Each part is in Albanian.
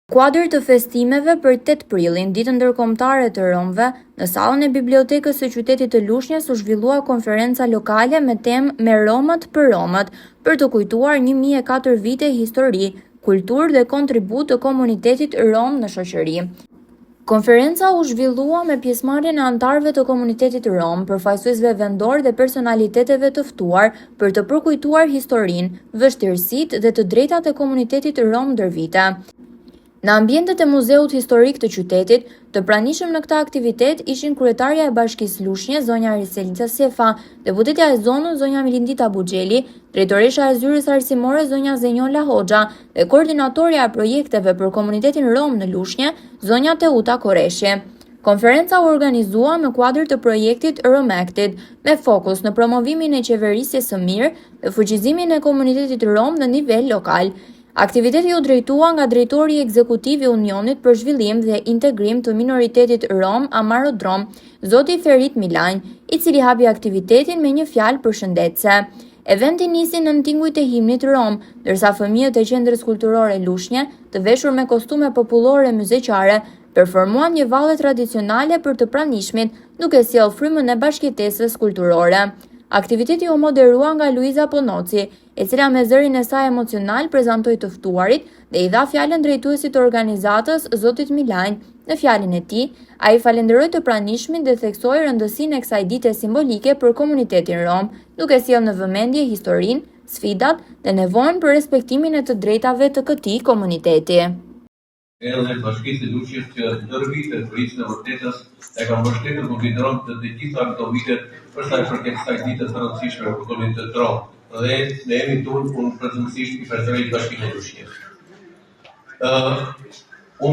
Kuadër të festimeve për 8 prillin, ditën ndërkombëtare të Romëve, në sallën e bibliotekës së qytetit të Lushnjës u zhvillua konferenca lokale me temë Me Romët për Romët, për të kujtuar 1004 vite histori, kulturë dhe kontribut të komunitetit rom në shoqëri. Konferenca u zhvillua me pjesëmarrjen e anëtarëve të komunitetit rom, përfaqësuesve vendor dhe personaliteteve të ftuar për të përkujtuar historinë, vështirësitë dhe të drejtat e komunitetit rom ndër vite. Në ambientet e Muzeut Historik të qytetit, të pranishëm në këtë aktivitet ishin kryetarja e Bashkisë Lushnjë, zonja Riselita Sefa, deputetja e zonës, zonja Milindita Buxheli, drejtoresha e zyrës arsimore, zonja Zenjola Hoxha, dhe koordinatorja e projekteve për komunitetin rom në Lushnjë, zonja Teuta Koreshje. Konferenca u organizua me kuadër të projektit Romacted, me fokus në promovimin e qeverisjes së mirë dhe fuqizimin e komunitetit rom në nivel lokal. Aktiviteti u drejtua nga drejtori ekzekutiv i Unionit për Zhvillim dhe Integrim të Minoritetit Rom Amaro Drom, zoti Ferit Milanj, i cili hapi aktivitetin me një fjalë përshëndetëse. Eventi nisi në tingujt e himnit rom, ndërsa fëmijët e qendrës kulturore Lushnjë, të veshur me kostume popullore muzeqare, performuan një valle tradicionale për të pranishmit, duke sjellë frymën e bashkëtesës kulturore. Aktiviteti u moderua nga Luiza Ponoci, e cila me zërin e saj emocional prezantoi të ftuarit dhe i dha fjalën drejtuesit të organizatës, zotit Milanj. Në fjalën e tij, ai falenderoi të pranishmin dhe theksoi rëndësinë e kësaj dite simbolike për komunitetin rom, duke sjellë në vëmendje historinë, sfidat dhe nevojën për respektimin e të drejtave të këtij komuniteti. Edhe Bashkisë së Lushnjës që ndër vitet Policia e Vërtetës e ka mbështetur konsideron të gjitha këto vitet për sa i përket kësaj dite të rëndësishme për komunitetin rom. Dhe ne jemi këtu unë përgjithësisht i personelit Bashkisë së Lushnjës.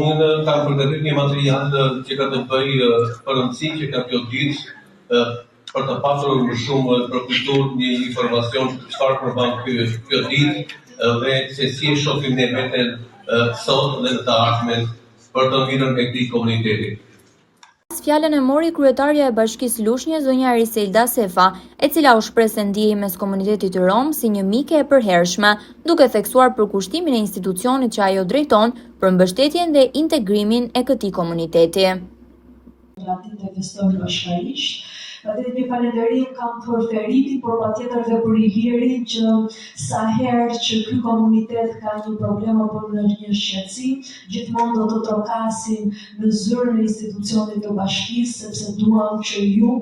Unë kam përgatitur një material që ka të bëjë për rëndësinë që ka kjo ditë për të pasur më shumë për kulturë një informacion çfarë përmban kjo ditë dhe se si e shohim ne veten sot dhe në të ardhmen për të mirën e këtij komuniteti. Fjalën e mori kryetarja e Bashkisë Lushnjë, zonja Riselda Sefa, e cila u shpreh se ndiej mes komunitetit rom si një mike e përhershme, duke theksuar përkushtimin e institucionit që ajo drejton për mbështetjen dhe integrimin e këtij komuniteti. Dhe një falënderim kam për Feritin, por patjetër dhe për Ilirin që sa herë që ky komunitet ka një problem apo në një shqetësim, gjithmonë do të trokasim në zyrën e institucionit të bashkisë, sepse duam që ju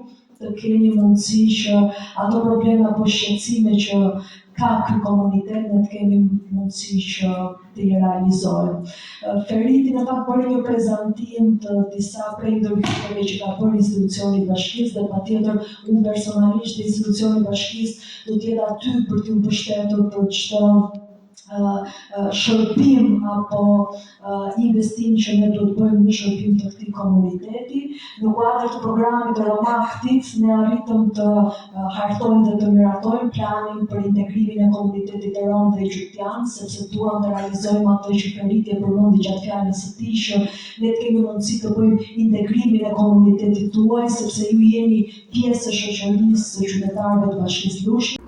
të keni mundësi që ato probleme apo shqetësime që ka ky komunitet ne të kemi mundësi që të i realizojmë. Feriti në fakt bëri një prezantim të disa prej ndërhyjeve që ka bërë institucioni i bashkisë dhe patjetër unë personalisht institucioni i bashkisë do të jetë aty për t'ju mbështetur për çdo shërbim apo investim që ne do të bëjmë në shërbim të këtij komuniteti. Në kuadër të programit Romacted ne arritëm të hartojmë dhe të miratojmë planin për integrimin e komunitetit rom dhe egyptian, sepse duam të realizojmë ato që Feriti e përmendi gjatë fjalës së tij, që ne të kemi mundësi të bëjmë integrimin e komunitetit tuaj, sepse ju jeni pjesë e shoqërisë së qytetarëve të Bashkisë Lushnjë.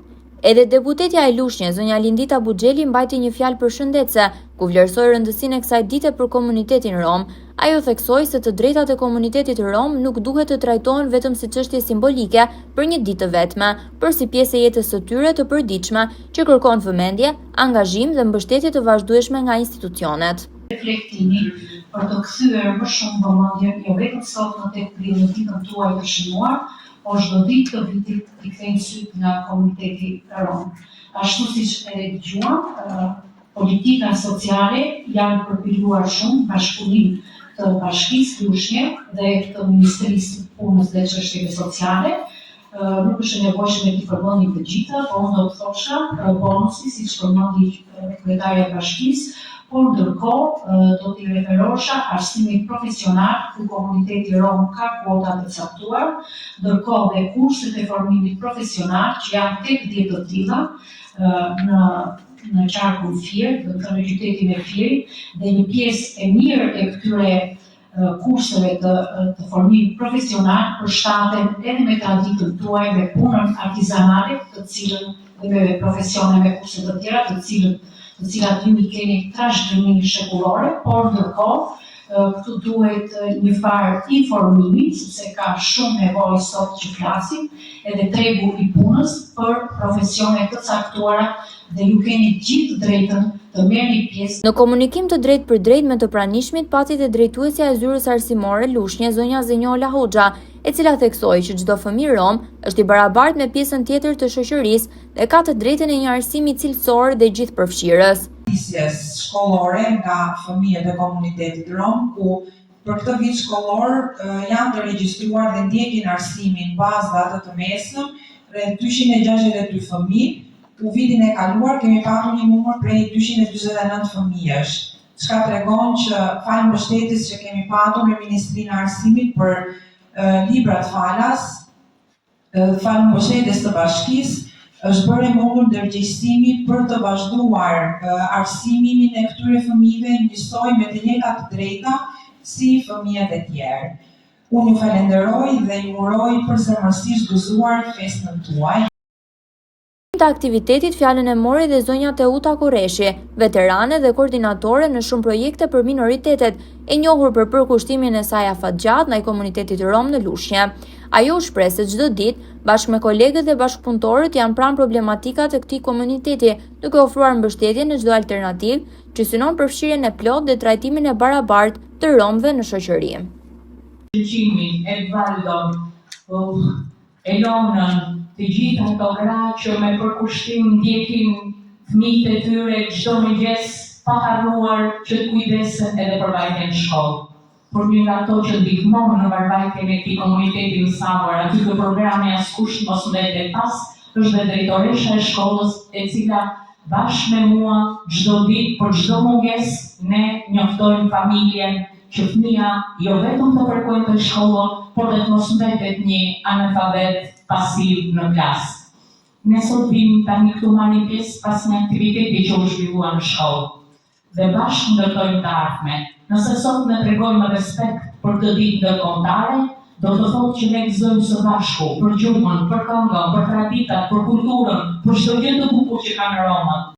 Edhe deputetja e Lushnjës, zonja Lindita Buxheli, mbajti një fjalë përshëndetëse, ku vlerësoi rëndësinë e kësaj dite për komunitetin rom. Ajo theksoi se të drejtat e komunitetit rom nuk duhet të trajtohen vetëm si çështje simbolike për një ditë të vetme, por si pjesë e jetës së tyre të përditshme, që kërkon vëmendje, angazhim dhe mbështetje të vazhdueshme nga institucionet. Reflektimi për të kthyer më shumë vëmendje jo vetëm sot në tek në ditën tuaj të shënuar, por çdo ditë të vitit i kthejnë syt nga komuniteti rom. Ashtu siç e dëgjuam, politika sociale janë përpiluar shumë bashkëpunim të Bashkisë Lushnjë dhe të Ministrisë së Punës dhe Çështjeve Sociale. Nuk është e nevojshme të përmendim të gjitha, por unë do të thosha bonusi, siç përmendi kryetarja e Bashkisë, por ndërkohë do t'i referosha arsimit profesional ku komuniteti rom ka kuota të caktuar, ndërkohë dhe kurset e formimit profesional që janë tek 10 të tilla në qarkun Fier, do të thënë në qytetin e Fierit, dhe një pjesë e mirë e këtyre kurseve të formimit profesional përshtaten edhe me traditën tuaj me punën artizanale, të cilën dhe me profesione me kurse të tjera, të cilën të cilat ju i keni trashëgimi shekullore, por ndërkohë këtu duhet një farë informimi, sepse ka shumë nevojë sot që flasim, edhe tregu i punës për profesione të caktuara dhe ju keni gjithë drejtën të merrni pjesë. Në komunikim të drejt për drejt me të pranishmit, pati dhe drejtuesja e zyrës arsimore Lushnjë, zonja Zenjola Hoxha, e cila theksoi që çdo fëmijë rom është i barabartë me pjesën tjetër të shoqërisë dhe ka të drejtën e një arsimi cilësor dhe gjithëpërfshirës. Shkollore nga fëmijët e komunitetit rom, ku për këtë vit shkollor janë të regjistruar dhe ndjekin arsimin bazë datë të mesëm rreth 262 fëmijë. U vitin e kaluar kemi patur një numër prej 249 fëmijësh, çka tregon që falë mbështetjes që kemi patur me Ministrinë e Arsimit për librat falas, falë mbështetjes të bashkisë, është bërë mundur ndërgjegjësimi për të vazhduar arsimin e këtyre fëmijëve njësoj me të njëjta të drejta si fëmijët e tjerë. Unë ju falenderoj dhe ju uroj përsëmërsisht gëzuar festën tuaj. Të aktivitetit fjalën e mori dhe zonja Teuta Kureshi, veterane dhe koordinatore në shumë projekte për minoritetet, e njohur për përkushtimin e saj afatgjat ndaj komunitetit rom në Lushnjë. Ajo shpreh se çdo ditë, bashkë me kolegët dhe bashkëpunëtorët janë pranë problematikat e këtij komuniteti, duke ofruar mbështetje në çdo alternativë që synon përfshirjen e plotë dhe trajtimin e barabartë të romëve në shoqëri. Shqimin, Edvaldon, Elonën, të gjithë ato gra që me përkushtim ndjekin fëmijët e tyre çdo mëngjes pa harruar që të kujdesen edhe për vajtjen në shkollë. Por një nga ato që ndihmon në varvajtjen e këtij komuniteti mësavor, aty ku programi askush mos mbetet pas, është dhe drejtoresha e shkollës, e cila bashkë me mua çdo ditë për çdo mungesë ne njoftojmë familjen që fëmia jo vetëm të përkojnë shkollën, por dhe të mos mbetet një analfabet pasiv në klasë. Ne sot vim tani këtu marrim pjesë pas një aktiviteti që u zhvillua në shkollë. Dhe bashkë ndërtojmë të ardhmen. Nëse sot ne tregojmë respekt për këtë ditë ndërkombëtare, do të thotë që ne gëzojmë së bashku për gjumën, për këngën, për traditat, për kulturën, për çdo gjë të bukur që kanë romat.